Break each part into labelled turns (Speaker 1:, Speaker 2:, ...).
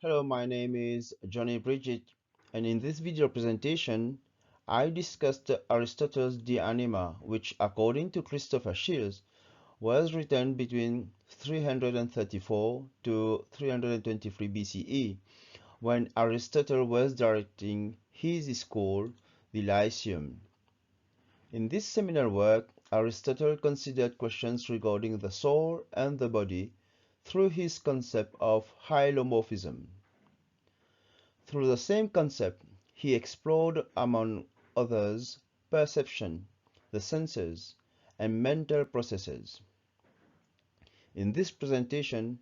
Speaker 1: Hello, my name is Johnny Bridget, and in this video presentation, I discussed Aristotle's De Anima, which, according to Christopher Shields, was written between 334 to 323 BCE, when Aristotle was directing his school, the Lyceum. In this seminal work, Aristotle considered questions regarding the soul and the body through his concept of hylomorphism. Through the same concept, he explored, among others, perception, the senses, and mental processes. In this presentation,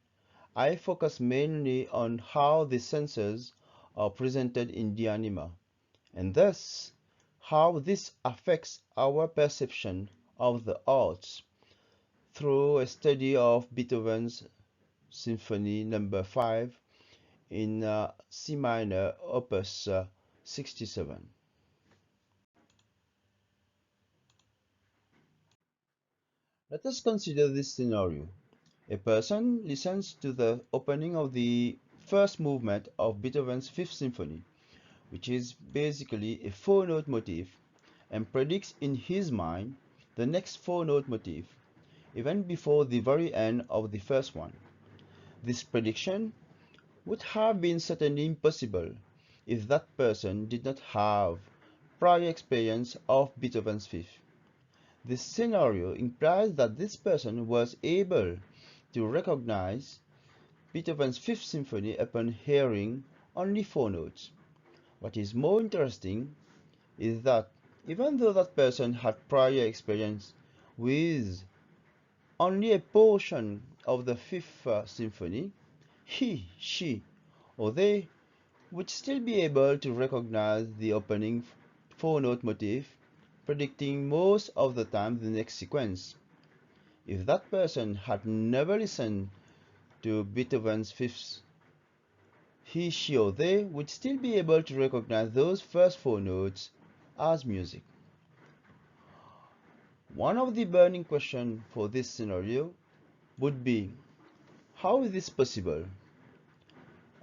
Speaker 1: I focus mainly on how the senses are presented in the anima, and thus how this affects our perception of the arts through a study of Beethoven's Symphony No. 5 in C minor, opus 67. Let us consider this scenario. A person listens to the opening of the first movement of Beethoven's Fifth Symphony, which is basically a four-note motif, and predicts in his mind the next four-note motif, even before the very end of the first one. This prediction would have been certainly impossible if that person did not have prior experience of Beethoven's Fifth. This scenario implies that this person was able to recognize Beethoven's Fifth Symphony upon hearing only four notes. What is more interesting is that even though that person had prior experience with only a portion of the Fifth Symphony, he, she, or they would still be able to recognize the opening four-note motif, predicting most of the time the next sequence. If that person had never listened to Beethoven's Fifth, he, she, or they would still be able to recognize those first four notes as music. One of the burning questions for this scenario would be, how is this possible?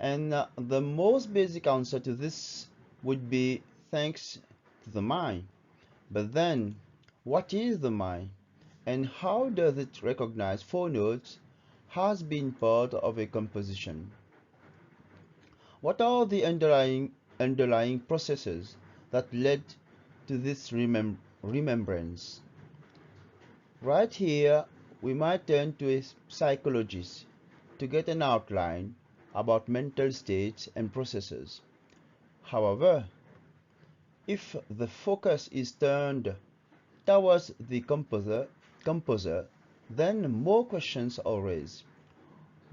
Speaker 1: And the most basic answer to this would be thanks to the mind. But then, what is the mind? And how does it recognize four notes as being part of a composition? What are the underlying processes that led to this remembrance? Right here, we might turn to a psychologist to get an outline about mental states and processes. However, if the focus is turned towards the composer, then more questions are raised.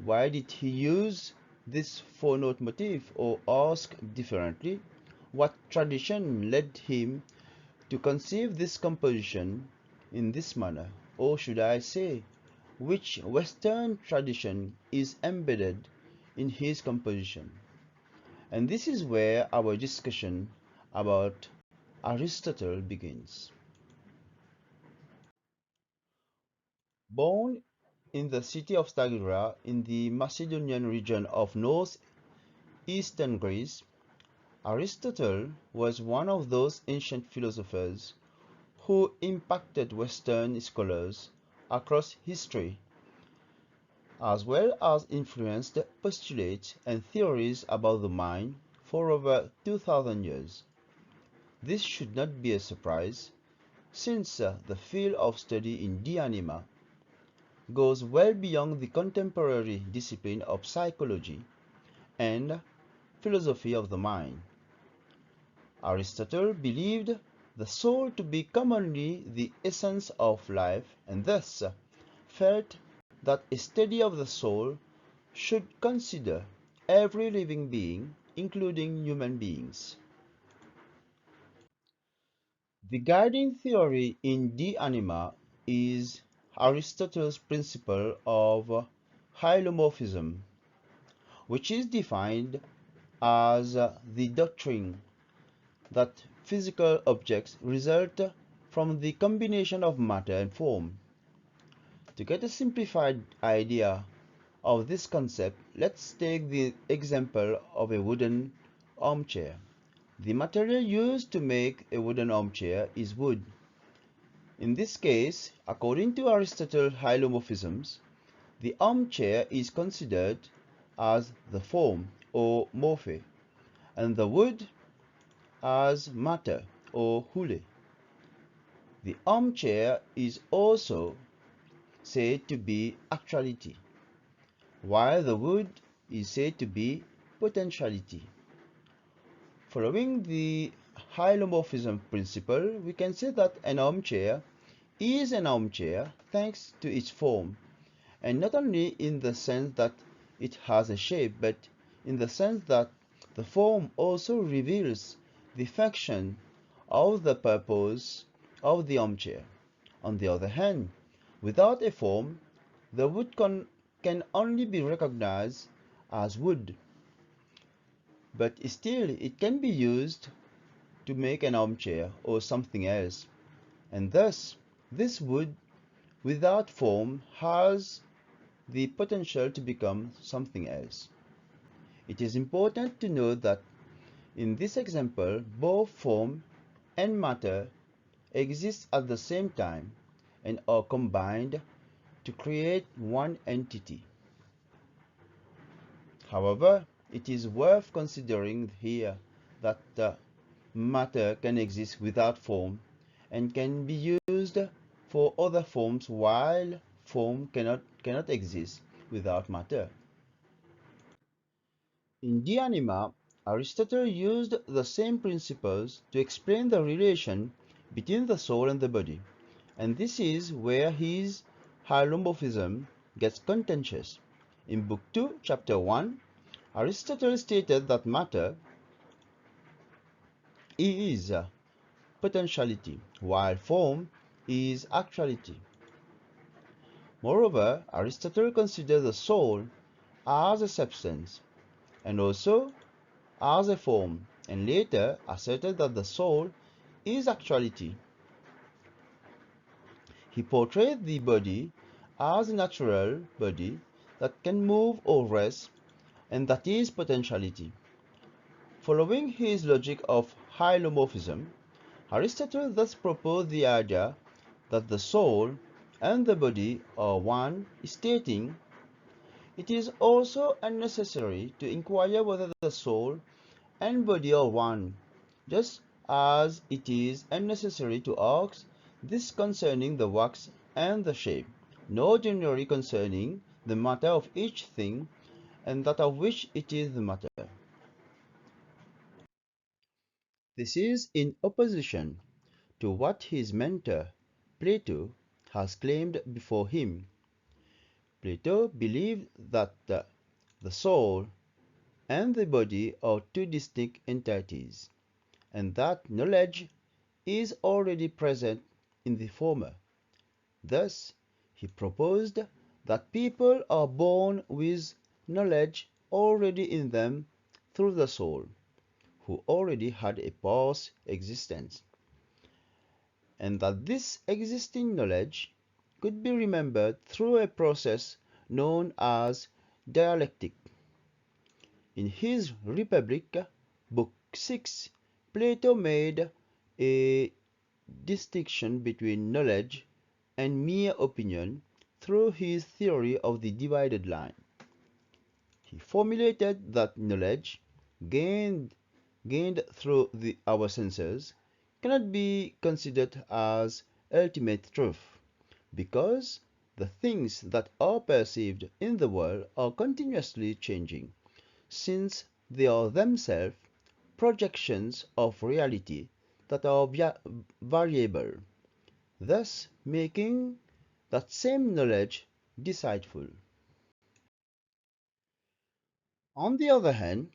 Speaker 1: Why did he use this four-note motif? Or ask differently, what tradition led him to conceive this composition in this manner? Or should I say, which Western tradition is embedded in his composition? And this is where our discussion about Aristotle begins. Born in the city of Stagira in the Macedonian region of northeastern Greece, Aristotle was one of those ancient philosophers who impacted Western scholars across history, as well as influenced postulates and theories about the mind for over 2,000 years. This should not be a surprise, since the field of study in the Anima goes well beyond the contemporary discipline of psychology and philosophy of the mind. Aristotle believed the soul to be commonly the essence of life, and thus felt that a study of the soul should consider every living being, including human beings. The guiding theory in De Anima is Aristotle's principle of hylomorphism, which is defined as the doctrine that physical objects result from the combination of matter and form. To get a simplified idea of this concept, let's take the example of a wooden armchair. The material used to make a wooden armchair is wood. In this case, according to Aristotle's hylomorphisms, the armchair is considered as the form or morphe, and the wood as matter or hule. The armchair is also said to be actuality, while the wood is said to be potentiality. Following the hylomorphism principle, we can say that an armchair is an armchair thanks to its form, and not only in the sense that it has a shape, but in the sense that the form also reveals the function of the purpose of the armchair. On the other hand, without a form, the wood can only be recognized as wood, but still it can be used to make an armchair or something else, and thus this wood without form has the potential to become something else. It is important to note that in this example, both form and matter exist at the same time and are combined to create one entity. However, it is worth considering here that matter can exist without form and can be used for other forms, while form cannot exist without matter. In the Anima, Aristotle used the same principles to explain the relation between the soul and the body, and this is where his hylomorphism gets contentious. In Book 2, Chapter 1, Aristotle stated that matter is potentiality, while form is actuality. Moreover, Aristotle considered the soul as a substance and also as a form, and later asserted that the soul is actuality. He portrayed the body as a natural body that can move or rest, and that is potentiality. Following his logic of hylomorphism, Aristotle thus proposed the idea that the soul and the body are one, stating, "It is also unnecessary to inquire whether the soul and body are one, just as it is unnecessary to ask this concerning the wax and the shape, nor generally concerning the matter of each thing, and that of which it is the matter." This is in opposition to what his mentor, Plato, has claimed before him. Plato believed that the soul and the body are two distinct entities, and that knowledge is already present in the former. Thus, he proposed that people are born with knowledge already in them through the soul, who already had a past existence, and that this existing knowledge could be remembered through a process known as dialectic. In his Republic, Book 6, Plato made a distinction between knowledge and mere opinion through his theory of the divided line. He formulated that knowledge gained through our senses cannot be considered as ultimate truth, because the things that are perceived in the world are continuously changing, since they are themselves projections of reality that are variable, thus making that same knowledge deceitful. On the other hand,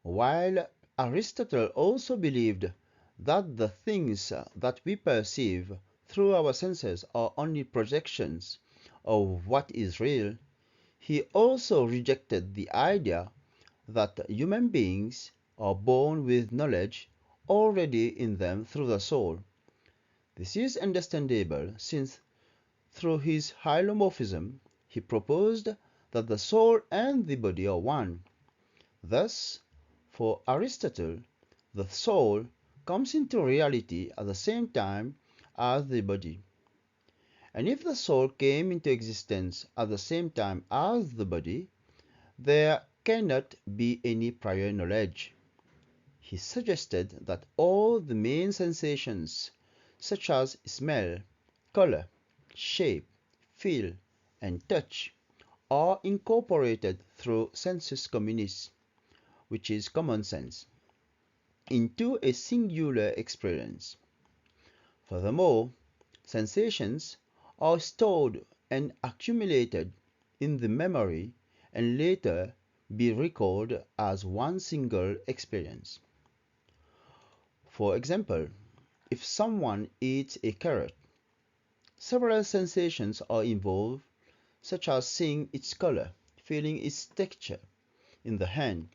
Speaker 1: while Aristotle also believed that the things that we perceive through our senses are only projections of what is real, he also rejected the idea that human beings are born with knowledge already in them through the soul. This is understandable, since through his hylomorphism he proposed that the soul and the body are one. Thus, for Aristotle, the soul comes into reality at the same time as the body. And if the soul came into existence at the same time as the body, there cannot be any prior knowledge. He suggested that all the main sensations, such as smell, color, shape, feel, and touch, are incorporated through sensus communis, which is common sense, into a singular experience. Furthermore, sensations are stored and accumulated in the memory and later be recalled as one single experience. For example, if someone eats a carrot, several sensations are involved, such as seeing its color, feeling its texture in the hand,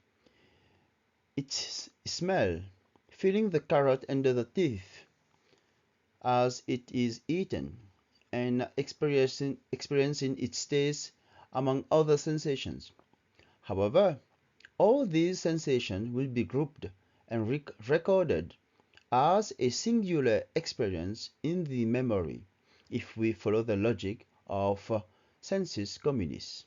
Speaker 1: its smell, feeling the carrot under the teeth as it is eaten, and experiencing its taste, among other sensations. However, all these sensations will be grouped and recorded as a singular experience in the memory if we follow the logic of sensus communis.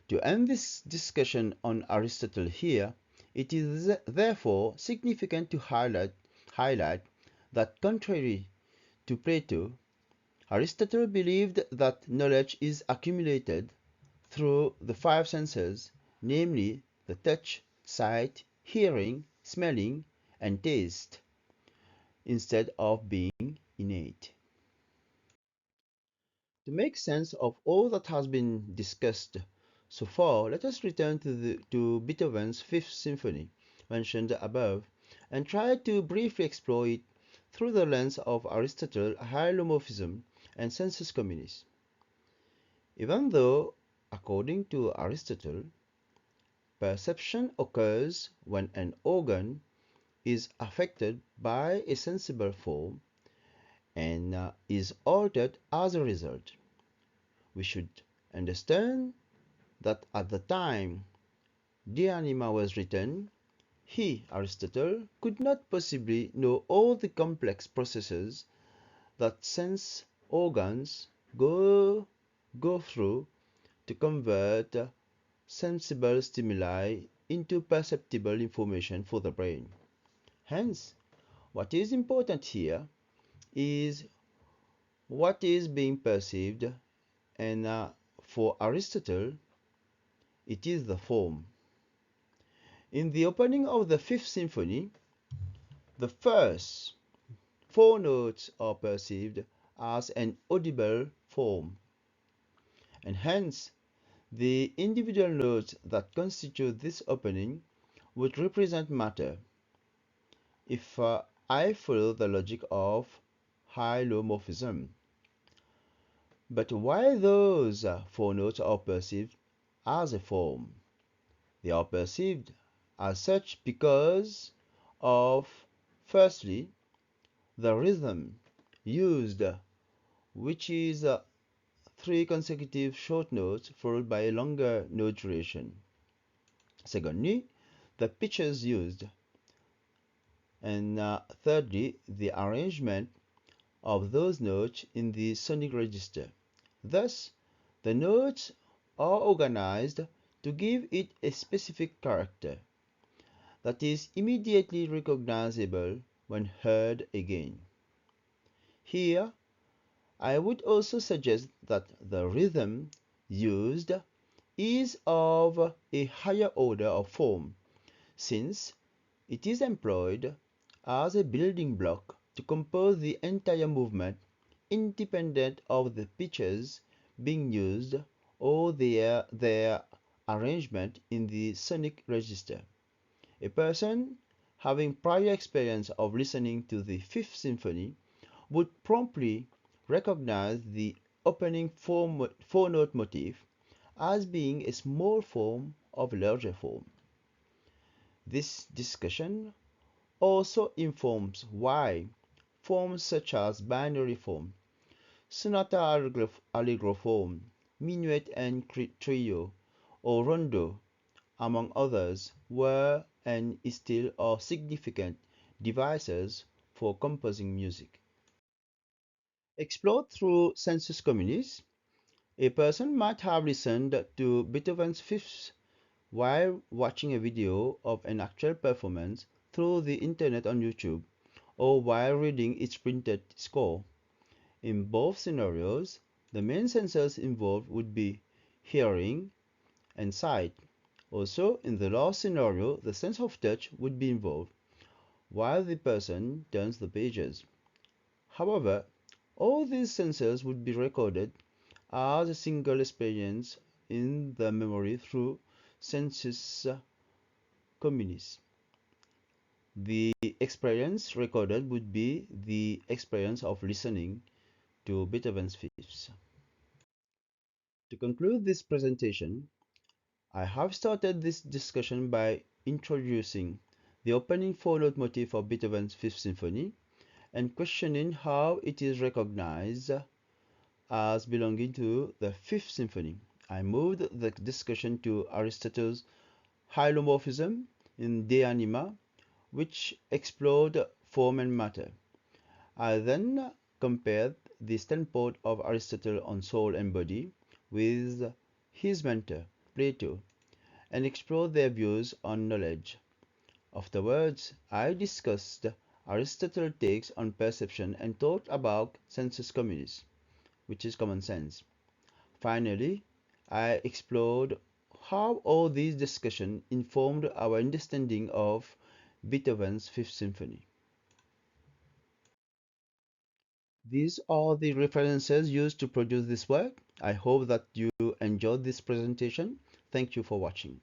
Speaker 1: To end this discussion on Aristotle here, it is therefore significant to highlight that contrary to Plato, Aristotle believed that knowledge is accumulated through the five senses, namely the touch, sight, hearing, smelling, and taste, instead of being innate. To make sense of all that has been discussed so far, let us return to Beethoven's Fifth Symphony, mentioned above, and try to briefly explore it through the lens of Aristotle, hylomorphism, and sensus communis. Even though, according to Aristotle, perception occurs when an organ is affected by a sensible form and is altered as a result, we should understand that at the time De Anima was written, he, Aristotle, could not possibly know all the complex processes that sense organs go through to convert sensible stimuli into perceptible information for the brain. Hence, what is important here is what is being perceived, and for Aristotle, it is the form. In the opening of the Fifth Symphony, the first four notes are perceived as an audible form, and hence the individual notes that constitute this opening would represent matter, if I follow the logic of hylomorphism. But why those four notes are perceived as a form? They are perceived as such because of, firstly, the rhythm used, which is three consecutive short notes followed by a longer note duration. Secondly, the pitches used, and thirdly, the arrangement of those notes in the sonic register. Thus, the notes are organized to give it a specific character that is immediately recognizable when heard again. Here, I would also suggest that the rhythm used is of a higher order of form, since it is employed as a building block to compose the entire movement independent of the pitches being used or their arrangement in the sonic register. A person having prior experience of listening to the Fifth Symphony would promptly recognize the opening four-note motif as being a small form of a larger form. This discussion also informs why forms such as binary form, sonata allegro form, minuet and trio, or rondo, among others, were and still are significant devices for composing music. Explored through sensus communis, a person might have listened to Beethoven's Fifth while watching a video of an actual performance through the internet on YouTube, or while reading its printed score. In both scenarios, the main senses involved would be hearing and sight. Also, in the last scenario, the sense of touch would be involved while the person turns the pages. However, all these senses would be recorded as a single experience in the memory through sensus communis. The experience recorded would be the experience of listening to Beethoven's Fifths. To conclude this presentation, I have started this discussion by introducing the opening four-note motif of Beethoven's Fifth Symphony and questioning how it is recognized as belonging to the Fifth Symphony. I moved the discussion to Aristotle's hylomorphism in De Anima, which explored form and matter. I then compared the standpoint of Aristotle on soul and body with his mentor, Plato, and explored their views on knowledge. Afterwards, I discussed Aristotle's takes on perception and talked about sensus communis, which is common sense. Finally, I explored how all these discussions informed our understanding of Beethoven's Fifth Symphony. These are the references used to produce this work. I hope that you enjoyed this presentation. Thank you for watching.